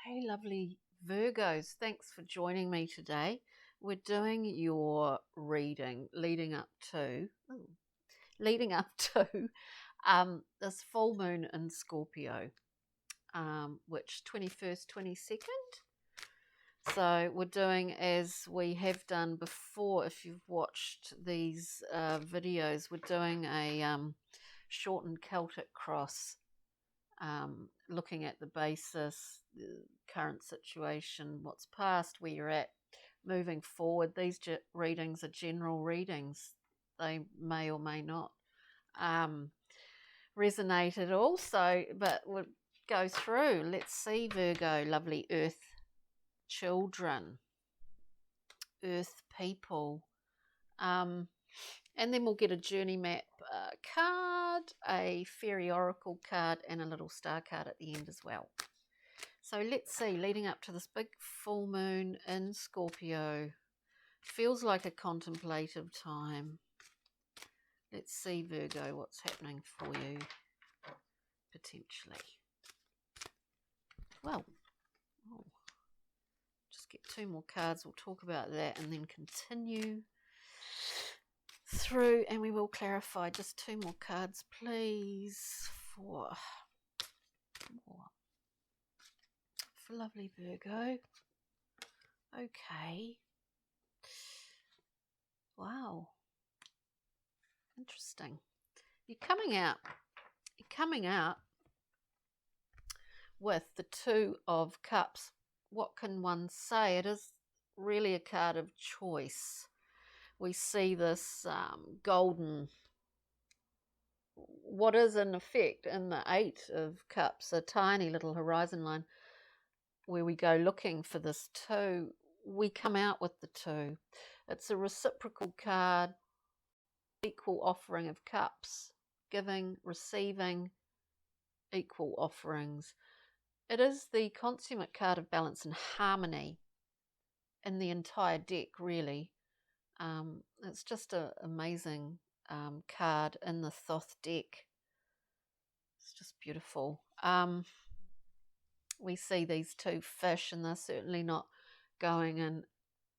Hey, lovely Virgos. Thanks for joining me today. We're doing your reading leading up to this full moon in Scorpio, which 21st, 22nd. So we're doing as we have done before. If you've watched these videos, we're doing a shortened Celtic cross. Looking at the basis, the current situation, what's past, where you're at, moving forward. These readings are general readings. They may or may not resonate at all. So, but we'll go through. Let's see, Virgo, lovely Earth children, Earth people. And then we'll get a journey map card, a fairy oracle card, and a little star card at the end as well. So let's see, leading up to this big full moon in Scorpio, feels like a contemplative time. Let's see, Virgo, what's happening for you, potentially. Well, just get two more cards. We'll talk about that and then continue through, and we will clarify. Just two more cards, please, for lovely Virgo. Okay. Wow. Interesting. You're coming out with the Two of Cups. What can one say? It is really a card of choice. We see this golden, what is in effect in the Eight of Cups, a tiny little horizon line where we go looking for this two. We come out with the two. It's a reciprocal card, equal offering of cups, giving, receiving, equal offerings. It is the consummate card of balance and harmony in the entire deck, really. It's just an amazing card in the Thoth deck. It's just beautiful. We see these two fish, and they're certainly not going in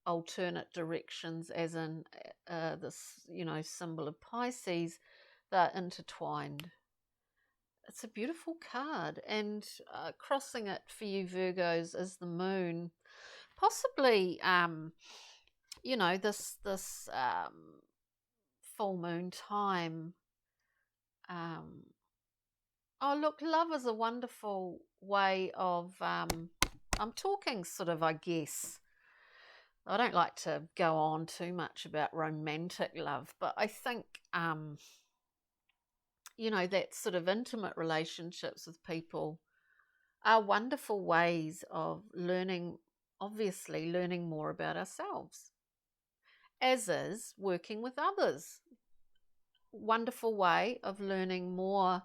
alternate directions, as in this, symbol of Pisces. They're intertwined. It's a beautiful card, and crossing it for you Virgos is the moon. Possibly, this full moon time. Oh, look, love is a wonderful way of, I'm talking sort of, I guess, I don't like to go on too much about romantic love, but I think, that sort of intimate relationships with people are wonderful ways of learning more about ourselves, as is working with others. Wonderful way of learning more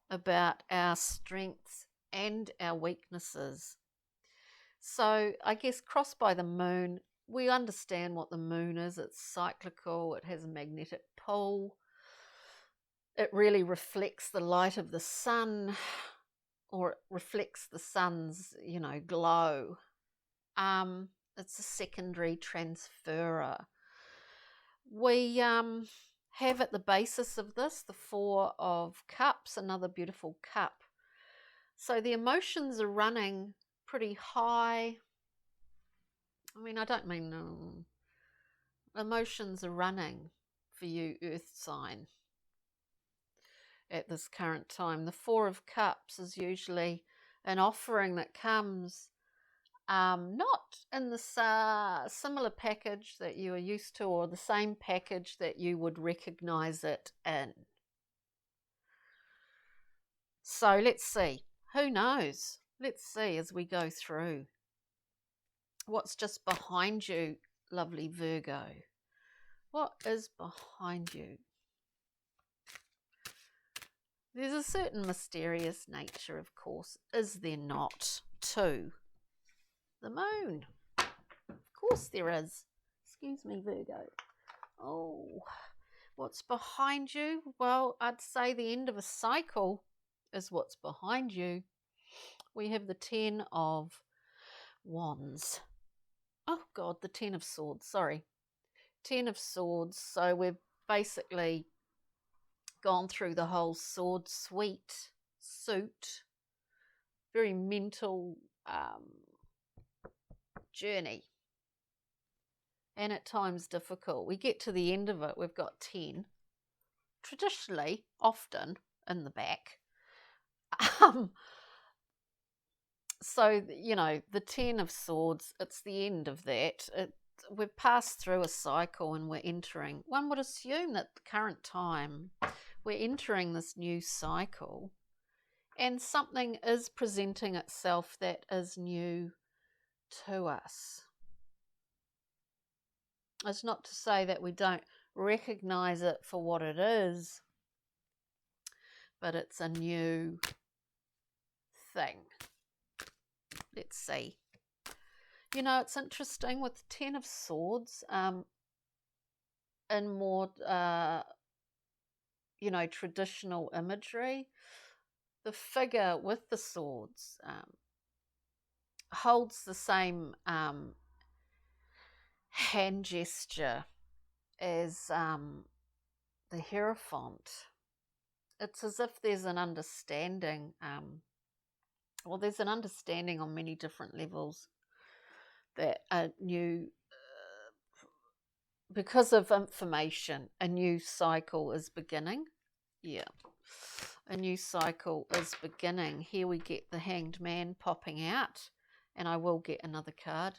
about our strengths and our weaknesses. So I guess crossed by the moon, we understand what the moon is. It's cyclical. It has a magnetic pull. It really reflects the light of the sun, or it reflects the sun's, glow. It's a secondary transferer. We have at the basis of this the Four of Cups, another beautiful cup. So the emotions are running pretty high. I mean, I don't mean emotions are running for you, Earth sign, at this current time. The Four of Cups is usually an offering that comes not in the similar package that you are used to, or the same package that you would recognize it in. So let's see. Who knows? Let's see as we go through. What's just behind you, lovely Virgo? What is behind you? There's a certain mysterious nature, of course, is there not, to the moon? Of course there is. Excuse me, Virgo. Oh, what's behind you? Well, I'd say the end of a cycle is what's behind you. We have the Ten of Wands. Oh God, the Ten of Swords, sorry. Ten of Swords. So we've basically gone through the whole sword suit, very mental journey, and at times difficult. We get to the end of it, we've got 10, traditionally, often in the back. So, you know, the 10 of Swords, it's the end of that. We've passed through a cycle and we're entering, one would assume that the current time, we're entering this new cycle, and something is presenting itself that is new to us. It's not to say that we don't recognize it for what it is, but it's a new thing. Let's see. You know, it's interesting with 10 of Swords, in more, you know, traditional imagery, the figure with the swords holds the same hand gesture as the Hierophant. It's as if there's an understanding, well, there's an understanding on many different levels that a new, because of information, a new cycle is beginning. Yeah, a new cycle is beginning. Here we get the Hanged Man popping out, and I will get another card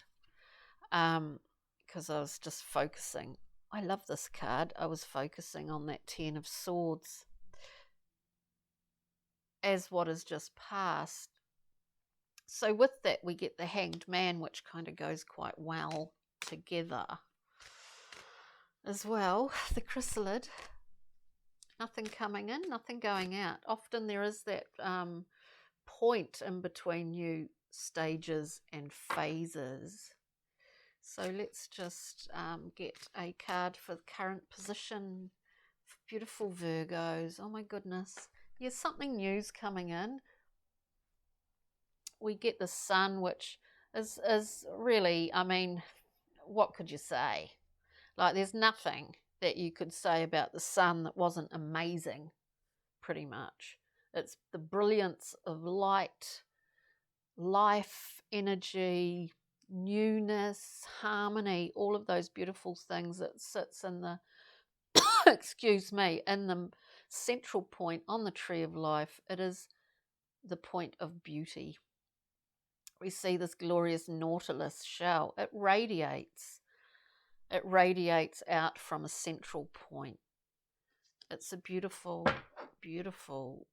because I was just focusing. I love this card. I was focusing on that 10 of Swords as what has just passed. So with that, we get the Hanged Man, which kind of goes quite well together as well. The chrysalid, nothing coming in, nothing going out. Often there is that point in between new stages and phases. So let's just get a card for the current position. Beautiful Virgos. Oh my goodness. Yes, something new's coming in. We get the Sun, which is really, I mean, what could you say? Like, there's nothing that you could say about the Sun that wasn't amazing, pretty much. It's the brilliance of light, life, energy, newness, harmony, all of those beautiful things that sits in the, excuse me, in the central point on the tree of life. It is the point of beauty. We see this glorious nautilus shell. It radiates out from a central point. It's a beautiful, beautiful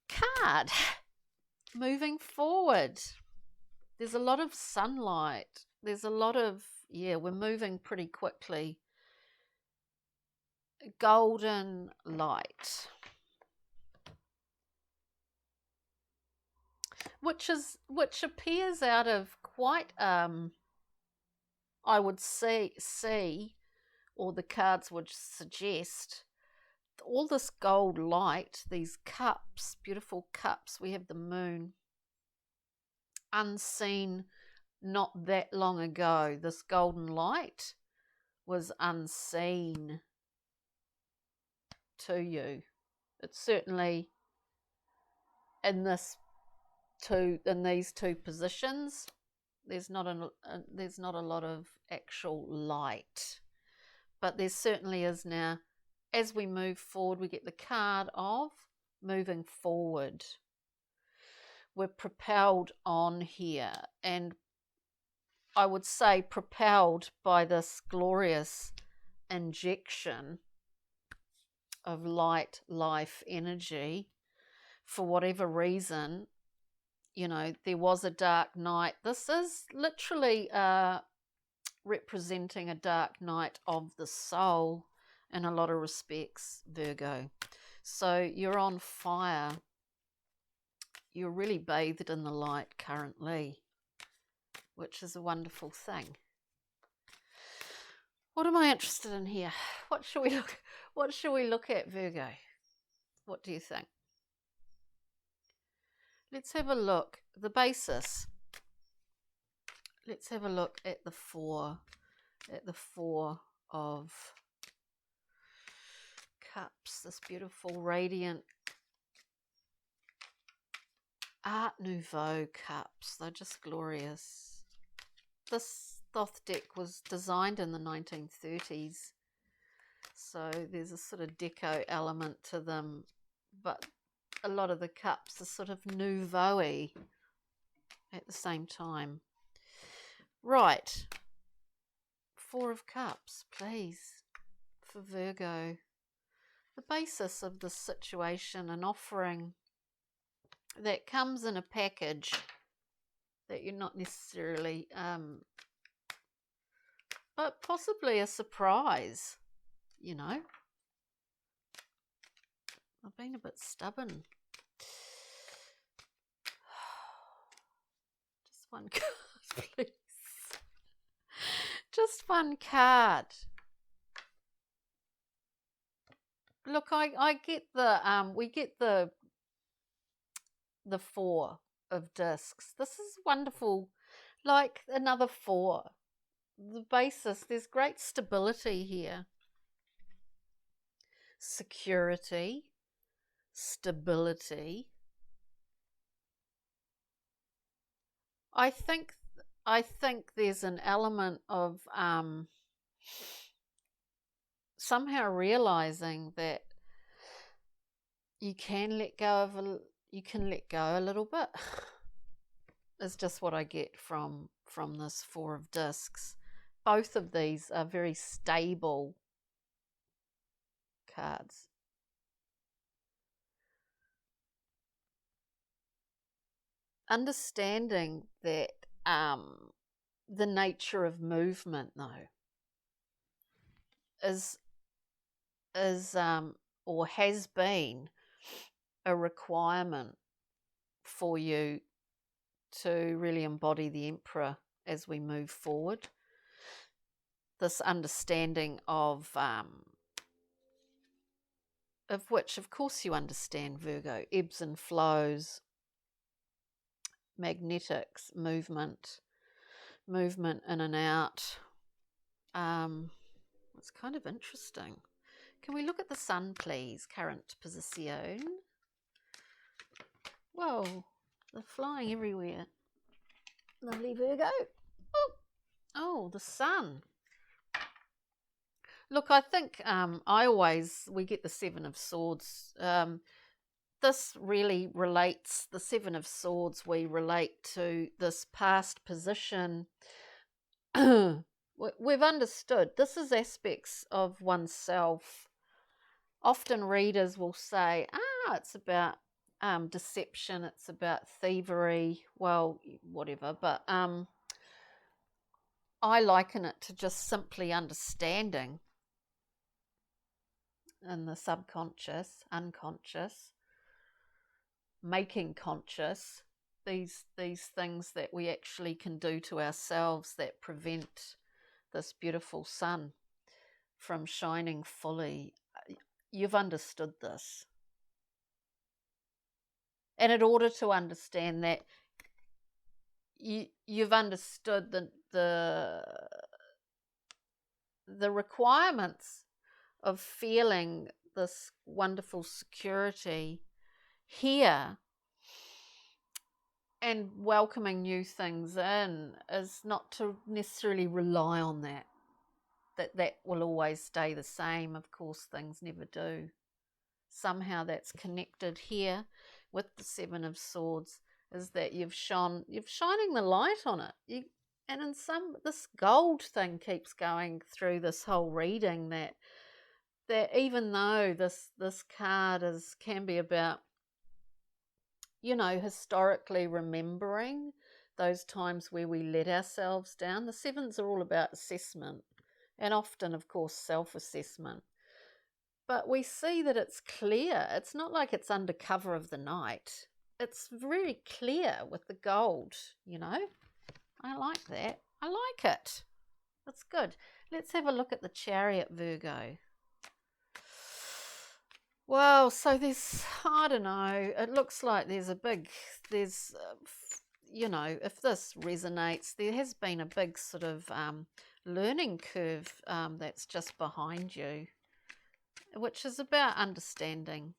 card. Moving forward, there's a lot of sunlight. There's a lot of, yeah, we're moving pretty quickly. Golden light, which appears out of quite, I would see, or the cards would suggest, all this gold light, these cups, beautiful cups. We have the moon, unseen not that long ago. This golden light was unseen to you. It's certainly in these two positions. There's not a lot of actual light, but there certainly is now. As we move forward, we get the card of moving forward. We're propelled on here, and I would say propelled by this glorious injection of light, life, energy. For whatever reason, you know, there was a dark night. This is literally representing a dark night of the soul in a lot of respects, Virgo. So you're on fire. You're really bathed in the light currently, which is a wonderful thing. What am I interested in here? What should we look at, Virgo? What do you think? Let's have a look. The basis. Let's have a look at the four. At the Four of Cups. This beautiful, radiant Art Nouveau cups. They're just glorious. This Thoth deck was designed in the 1930s. So there's a sort of deco element to them. But a lot of the cups are sort of nouveau-y at the same time. Right. Four of Cups, please, for Virgo. The basis of the situation, an offering that comes in a package that you're not necessarily, but possibly a surprise, you know. I've been a bit stubborn. Just one card, please. Just one card. Look, I get the we get the Four of Discs. This is wonderful, like another four. The basis, there's great stability here. Security, stability. I think there's an element of somehow realizing that you can let go a little bit. Is just what I get from this Four of Discs. Both of these are very stable cards. Understanding that the nature of movement, though, is or has been a requirement for you to really embody the Emperor as we move forward. This understanding of which, of course, you understand, Virgo, ebbs and flows, magnetics, movement in and out. It's kind of interesting. Can we look at the Sun, please? Current position. Whoa, they're flying everywhere. Lovely, Virgo. Oh, the Sun. Look, I think we get the Seven of Swords. This really relates, the Seven of Swords, we relate to this past position. We've understood this is aspects of oneself. Often readers will say, it's about deception, it's about thievery, well, whatever, but I liken it to just simply understanding in the subconscious, unconscious, making conscious these things that we actually can do to ourselves that prevent this beautiful sun from shining fully. You've understood this. And in order to understand that, you've understood the requirements of feeling this wonderful security here and welcoming new things in is not to necessarily rely on that will always stay the same. Of course, things never do. Somehow that's connected here with the Seven of Swords, is that you're shining the light on it. And in this gold thing keeps going through this whole reading, that even though this card can be about, historically remembering those times where we let ourselves down. The sevens are all about assessment and often, of course, self-assessment. But we see that it's clear. It's not like it's under cover of the night. It's very clear with the gold, I like that. I like it. That's good. Let's have a look at the Chariot, Virgo. Well, so there's, I don't know, it looks like there's, if this resonates, there has been a big sort of learning curve that's just behind you, which is about understanding.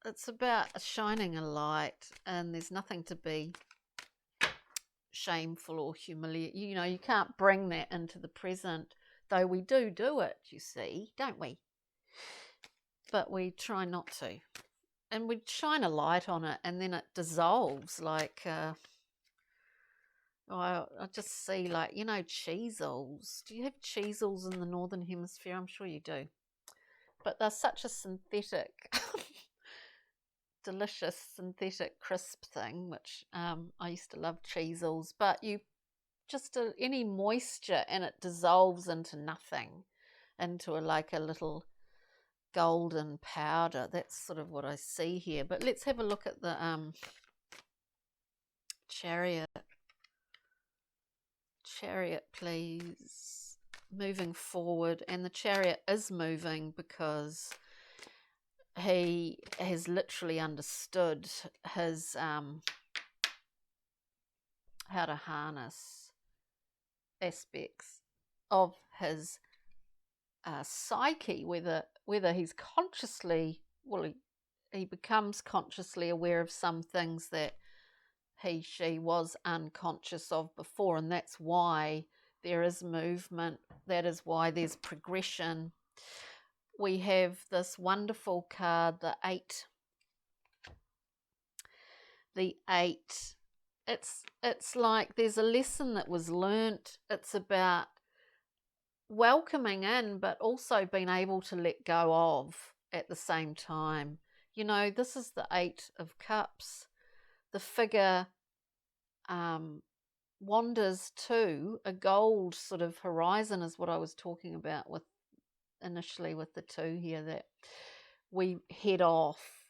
It's about shining a light, and there's nothing to be shameful or humiliate. You can't bring that into the present, though we do it, you see, don't we? But we try not to. And we shine a light on it, and then it dissolves like, I just see, like, cheesels. Do you have cheesels in the Northern Hemisphere? I'm sure you do. But they're such a synthetic, delicious synthetic crisp thing, which I used to love cheesels. But you just any moisture and it dissolves into nothing, into like a little golden powder. That's sort of what I see here. But let's have a look at the chariot, please. Moving forward, and the chariot is moving because he has literally understood his how to harness aspects of his psyche, whether he's consciously, well, he becomes consciously aware of some things that she was unconscious of before, and that's why there is movement. That is why there's progression. We have this wonderful card, the 8. The 8. It's like there's a lesson that was learnt. It's about welcoming in, but also being able to let go of at the same time. This is the 8 of Cups. The figure wanders to a gold sort of horizon, is what I was talking about with initially with the 2 here, that we head off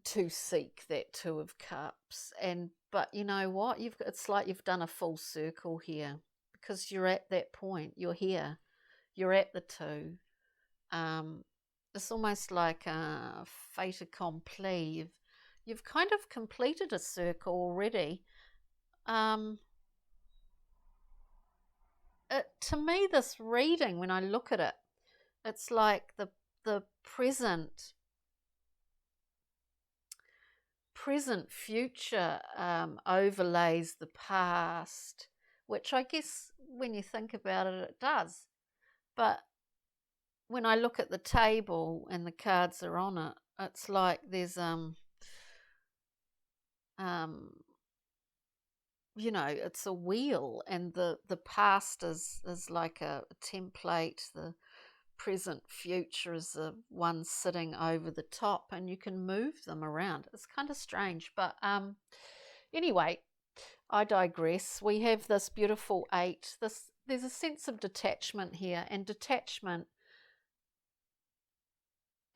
to seek that 2 of Cups. But you know what, it's like you've done a full circle here, because you're at that point. You're here, you're at the 2. It's almost like a fait accompli. You've kind of completed a circle already. To me, this reading, when I look at it, it's like the present future overlays the past, which I guess when you think about it, it does. But when I look at the table and the cards are on it, it's like there's it's a wheel, and the past is like a template. The present future is the one sitting over the top, and you can move them around. It's kind of strange, but anyway, I digress. We have this beautiful 8. There's a sense of detachment here, and detachment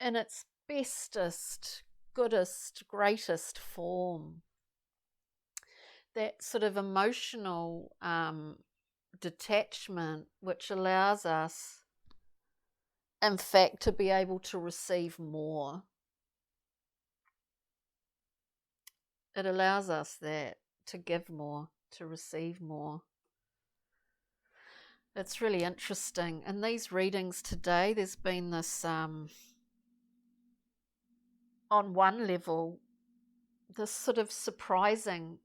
in its bestest, goodest, greatest form. That sort of emotional detachment, which allows us, in fact, to be able to receive more. It allows us to give more, to receive more. It's really interesting. In these readings today, there's been this, on one level, this sort of surprising,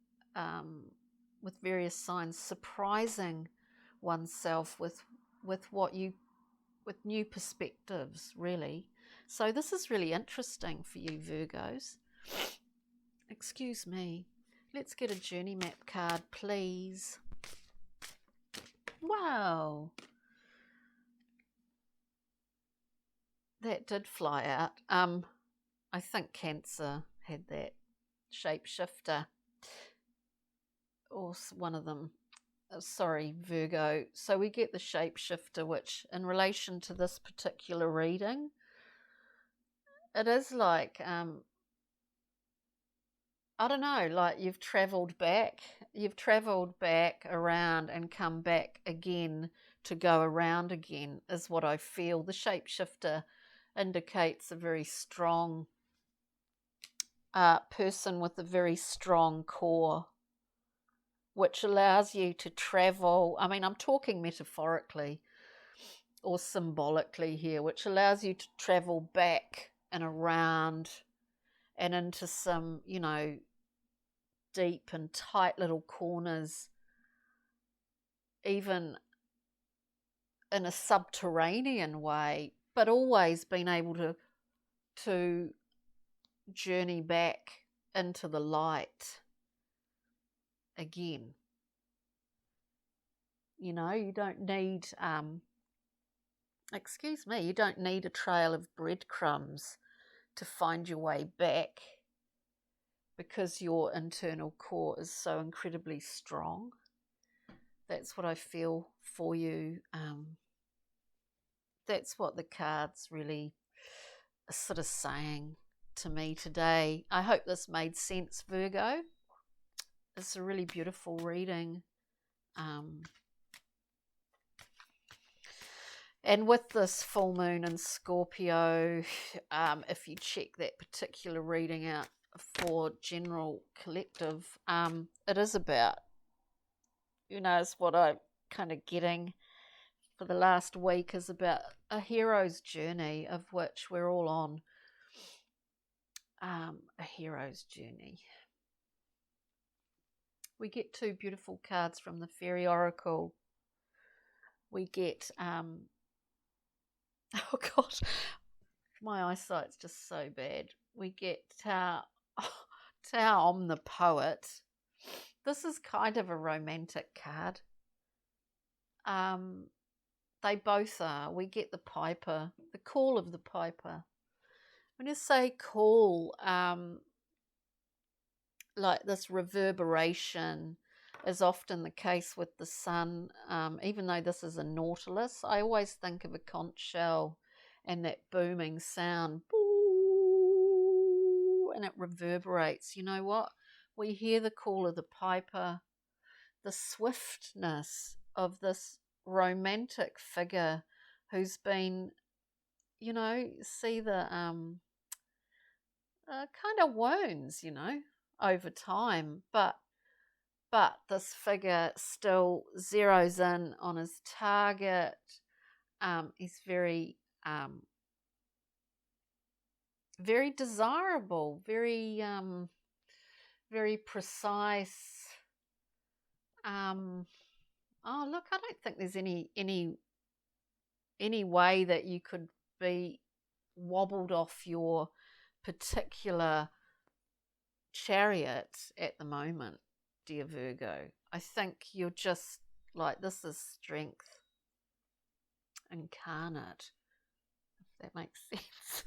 with various signs, surprising oneself with new perspectives, really. So this is really interesting for you, Virgos. Excuse me. Let's get a journey map card, please. Wow. That did fly out. I think Cancer had that shapeshifter, or one of them. Sorry, Virgo. So we get the shapeshifter, which in relation to this particular reading, it is like, I don't know, like you've travelled back around and come back again to go around again, is what I feel. The shapeshifter indicates a very strong person with a very strong core, which allows you to travel. I mean, I'm talking metaphorically or symbolically here, which allows you to travel back and around and into some, deep and tight little corners, even in a subterranean way, but always being able to journey back into the light again. You don't need, you don't need a trail of breadcrumbs to find your way back, because your internal core is so incredibly strong. That's what I feel for you. That's what the cards really are sort of saying to me today. I hope this made sense, Virgo. It's a really beautiful reading. And with this full moon in Scorpio, if you check that particular reading out for general collective, it is about, it's what I'm kind of getting for the last week, is about a hero's journey, of which we're all on a hero's journey. We get two beautiful cards from the Fairy Oracle. We get, oh gosh, my eyesight's just so bad. We get Tao Om the Poet. This is kind of a romantic card. They both are. We get the piper, the call of the piper. When you say call, like this reverberation is often the case with the sun. Even though this is a nautilus, I always think of a conch shell and that booming sound, and it reverberates. You know what? We hear the call of the piper, the swiftness of this romantic figure who's been, see the kind of wounds, over time, but this figure still zeroes in on his target. He's very very desirable, very very precise. Oh look, I don't think there's any way that you could be wobbled off your particular chariot at the moment, dear Virgo. I think you're just like, this is strength incarnate, if that makes sense.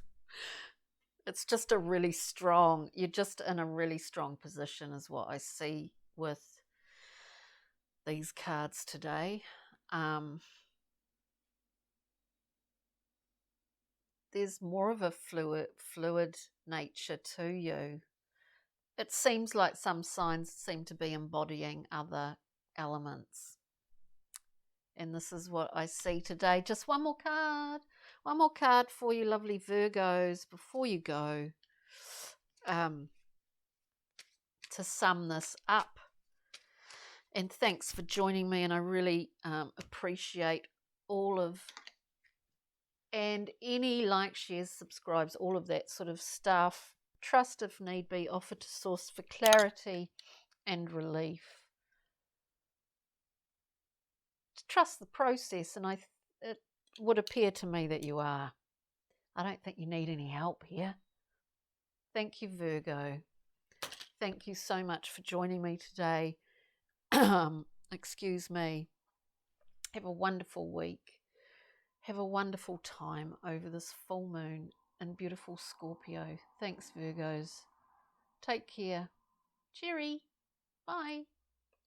It's just a really strong, you're just in a really strong position, is what I see with these cards today. There's more of a fluid nature to you. It seems like some signs seem to be embodying other elements. And this is what I see today. Just one more card for you lovely Virgos before you go, to sum this up. And thanks for joining me, and I really appreciate all of, and any likes, shares, subscribes, all of that sort of stuff. Trust if need be, offer to source for clarity and relief. Trust the process, and it would appear to me that you are. I don't think you need any help here. Thank you, Virgo. Thank you so much for joining me today. Excuse me. Have a wonderful week. Have a wonderful time over this full moon in beautiful Scorpio. Thanks, Virgos. Take care. Cheery. Bye.